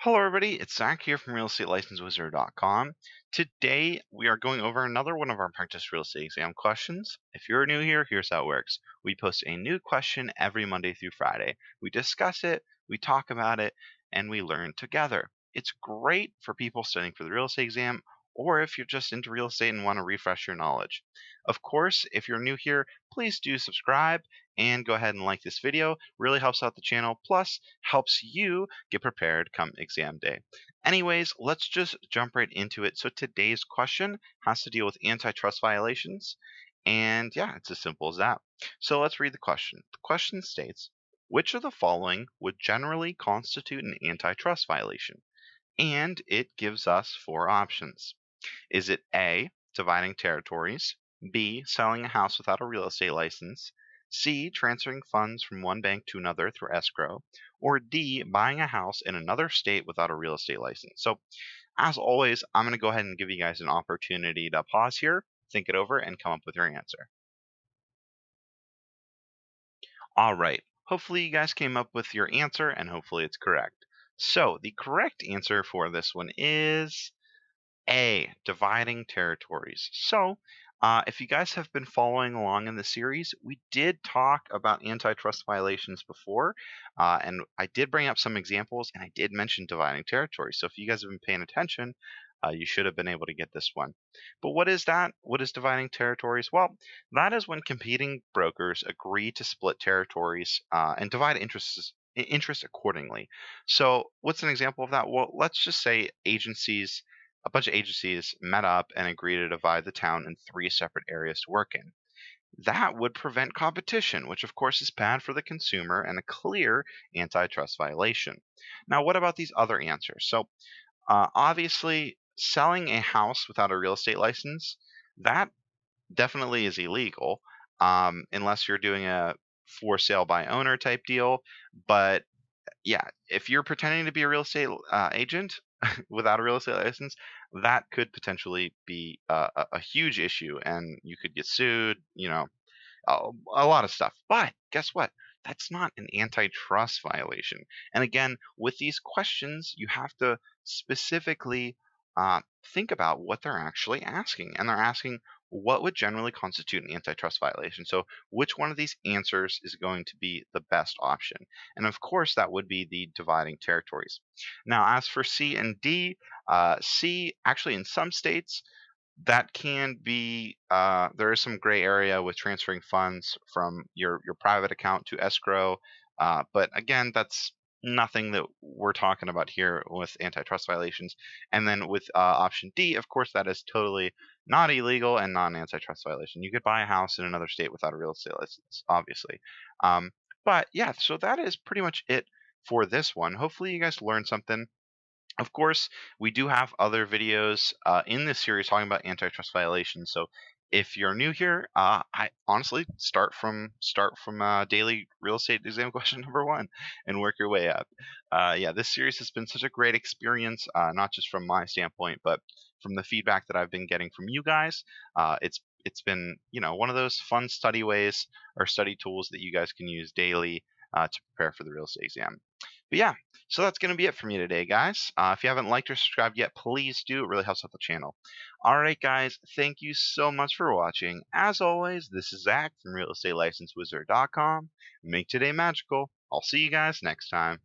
Hello, everybody. It's Zach here from realestatelicensewizard.com. Today, we are going over another one of our practice real estate exam questions. If you're new here, here's how it works. We post a new question every Monday through Friday. We discuss it, we talk about it, and we learn together. It's great for people studying for the real estate exam, or if you're just into real estate and want to refresh your knowledge. Of course, if you're new here, please do subscribe and go ahead and like this video. Really helps out the channel, plus helps you get prepared come exam day. Anyways, let's just jump right into it. So today's question has to deal with antitrust violations. And yeah, it's as simple as that. So let's read the question. The question states, which of the following would generally constitute an antitrust violation? And it gives us four options. Is it A, dividing territories, B, selling a house without a real estate license, C, transferring funds from one bank to another through escrow, or D, buying a house in another state without a real estate license? So, as always, I'm going to go ahead and give you guys an opportunity to pause here, think it over, and come up with your answer. All right. Hopefully, you guys came up with your answer, and hopefully, it's correct. So, the correct answer for this one is A, dividing territories. So, if you guys have been following along in the series, we did talk about antitrust violations before, and I did bring up some examples, and I did mention dividing territories. So, if you guys have been paying attention, you should have been able to get this one. But what is that? What is dividing territories? Well, that is when competing brokers agree to split territories and divide interest accordingly. So, what's an example of that? Well, let's just say a bunch of agencies met up and agreed to divide the town in three separate areas to work in. That would prevent competition, which of course is bad for the consumer and a clear antitrust violation. Now, what about these other answers? So, obviously, selling a house without a real estate license, that definitely is illegal, unless you're doing a for sale by owner type deal. But yeah, if you're pretending to be a real estate agent without a real estate license, that could potentially be a huge issue, and you could get sued. A lot of stuff. But guess what? That's not an antitrust violation. And again, with these questions, you have to specifically think about what they're actually asking. And they're asking what would generally constitute an antitrust violation. So, which one of these answers is going to be the best option? And of course, that would be the dividing territories. Now, as for C and D, C actually in some states, that can be there is some gray area with transferring funds from your private account to escrow, but again, that's nothing that we're talking about here with antitrust violations. And then with option D, of course, that is totally not illegal and not an antitrust violation. You could buy a house in another state without a real estate license, obviously. But yeah, so that is pretty much it for this one. Hopefully, you guys learned something. Of course, we do have other videos in this series talking about antitrust violations. So if you're new here, I honestly start from daily real estate exam question number one and work your way up. Yeah, this series has been such a great experience, not just from my standpoint, but from the feedback that I've been getting from you guys. It's been one of those fun study ways or study tools that you guys can use daily to prepare for the real estate exam. But yeah, so that's going to be it for me today, guys. If you haven't liked or subscribed yet, please do. It really helps out the channel. All right, guys. Thank you so much for watching. As always, this is Zach from realestatelicense.wizard.com. Make today magical. I'll see you guys next time.